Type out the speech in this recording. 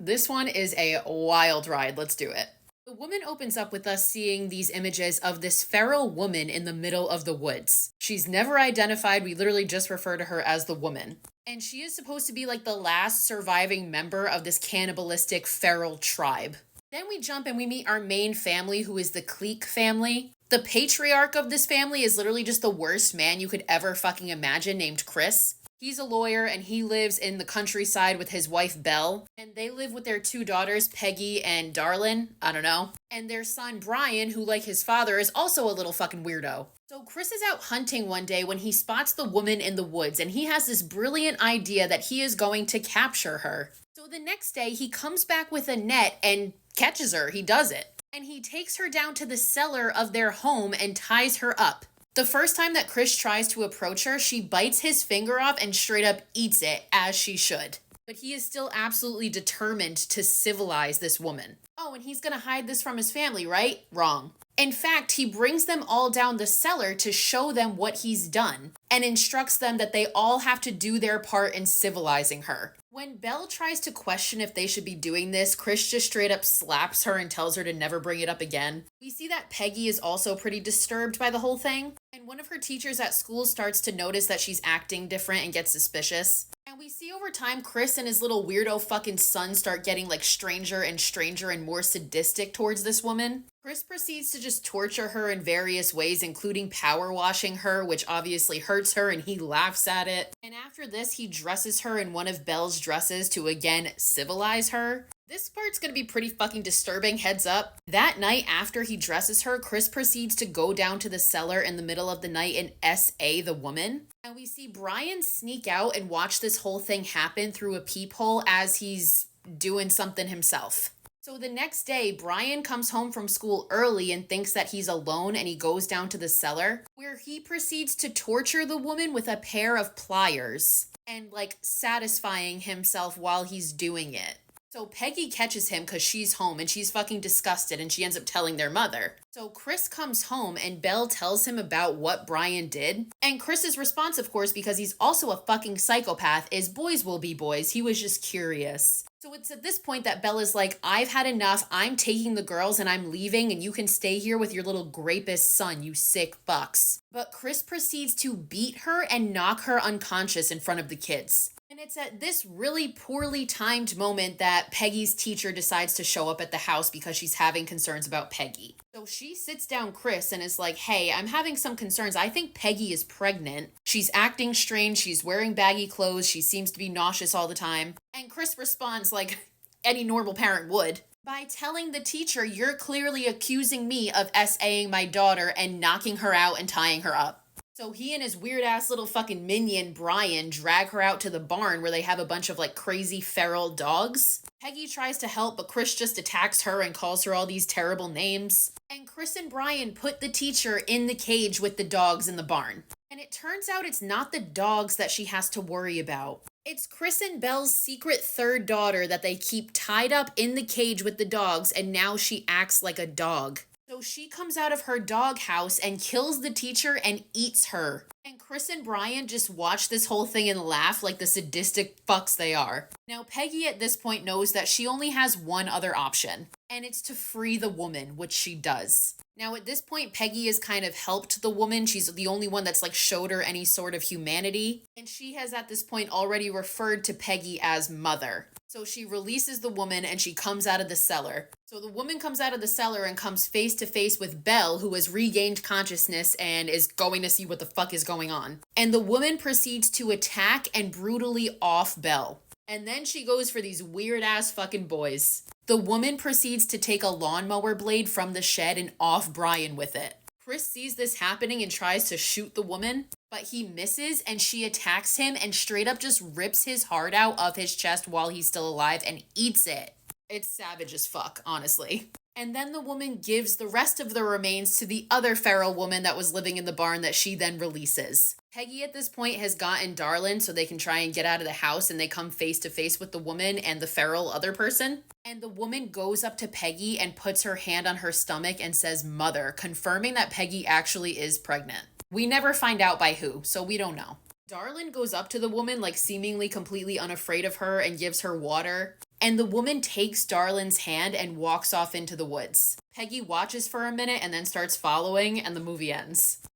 This one is a wild ride. Let's do it. The woman opens up with us seeing these images of this feral woman in the middle of the woods. She's never identified. We literally just refer to her as the woman. And she is supposed to be like the last surviving member of this cannibalistic feral tribe. Then we jump and we meet our main family, who is the Clique family. The patriarch of this family is literally just the worst man you could ever fucking imagine, named Chris. He's a lawyer and he lives in the countryside with his wife Belle, and they live with their two daughters, Peggy and Darlin, I don't know, and their son Brian, who like his father is also a little fucking weirdo. So Chris is out hunting one day when he spots the woman in the woods, and he has this brilliant idea that he is going to capture her. So the next day he comes back with a net and catches her. He does it. And he takes her down to the cellar of their home and ties her up. The first time that Chris tries to approach her, she bites his finger off and straight up eats it, as she should. But he is still absolutely determined to civilize this woman. Oh, and he's gonna hide this from his family, right? Wrong. In fact, he brings them all down the cellar to show them what he's done and instructs them that they all have to do their part in civilizing her. When Belle tries to question if they should be doing this, Chris just straight up slaps her and tells her to never bring it up again. We see that Peggy is also pretty disturbed by the whole thing, and one of her teachers at school starts to notice that she's acting different and gets suspicious. And we see over time Chris and his little weirdo fucking son start getting like stranger and more sadistic towards this woman. Chris proceeds to just torture her in various ways, including power washing her, which obviously hurts her, and he laughs at it. And after this, he dresses her in one of Belle's dresses to again civilize her. This part's gonna be pretty fucking disturbing, heads up. That night after he dresses her, Chris proceeds to go down to the cellar in the middle of the night and SA the woman. And we see Brian sneak out and watch this whole thing happen through a peephole as he's doing something himself. So the next day, Brian comes home from school early and thinks that he's alone, and he goes down to the cellar, where he proceeds to torture the woman with a pair of pliers and like satisfying himself while he's doing it. So Peggy catches him because she's home and she's fucking disgusted, and she ends up telling their mother. So Chris comes home and Belle tells him about what Brian did. And Chris's response, of course, because he's also a fucking psychopath, is boys will be boys. He was just curious. So it's at this point that Belle is like, I've had enough. I'm taking the girls and I'm leaving, and you can stay here with your little grapist son, you sick fucks. But Chris proceeds to beat her and knock her unconscious in front of the kids. And it's at this really poorly timed moment that Peggy's teacher decides to show up at the house because she's having concerns about Peggy. So she sits down Chris and is like, hey, I'm having some concerns. I think Peggy is pregnant. She's acting strange. She's wearing baggy clothes. She seems to be nauseous all the time. And Chris responds like any normal parent would, by telling the teacher, you're clearly accusing me of SAing my daughter and knocking her out and tying her up. So he and his weird ass little fucking minion, Brian, drag her out to the barn where they have a bunch of like crazy feral dogs. Peggy tries to help, but Chris just attacks her and calls her all these terrible names. And Chris and Brian put the teacher in the cage with the dogs in the barn. And it turns out it's not the dogs that she has to worry about. It's Chris and Belle's secret third daughter that they keep tied up in the cage with the dogs, and now she acts like a dog. So she comes out of her doghouse and kills the teacher and eats her. And Chris and Brian just watch this whole thing and laugh like the sadistic fucks they are. Now, Peggy at this point knows that she only has one other option, and it's to free the woman, which she does. Now, at this point, Peggy has kind of helped the woman. She's the only one that's like showed her any sort of humanity. And she has at this point already referred to Peggy as mother. So she releases the woman and she comes out of the cellar. So the woman comes out of the cellar and comes face to face with Belle, who has regained consciousness and is going to see what the fuck is going on. And the woman proceeds to attack and brutally off Belle. And then she goes for these weird ass fucking boys. The woman proceeds to take a lawnmower blade from the shed and off Brian with it. Chris sees this happening and tries to shoot the woman, but he misses and she attacks him and straight up just rips his heart out of his chest while he's still alive and eats it. It's savage as fuck, honestly. And then the woman gives the rest of the remains to the other feral woman that was living in the barn that she then releases. Peggy at this point has gotten Darlin so they can try and get out of the house, and they come face to face with the woman and the feral other person. And the woman goes up to Peggy and puts her hand on her stomach and says mother, confirming that Peggy actually is pregnant. We never find out by who, so we don't know. Darlin goes up to the woman like seemingly completely unafraid of her and gives her water. And the woman takes Darlin's hand and walks off into the woods. Peggy watches for a minute and then starts following, and the movie ends.